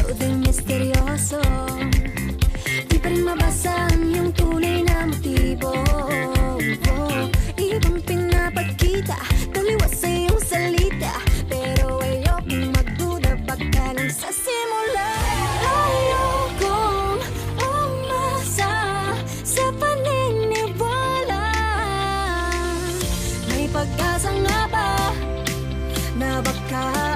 ikaw din misteryoso. Di pa rin mabasa ang iyong tunay na motibo. Ibang pinapakita, taliwas sa iyong salita, pero ayokong magduda pagka lang sa simula. Ayokong umasa sa paniniwala. May pag-asa nga ba na baka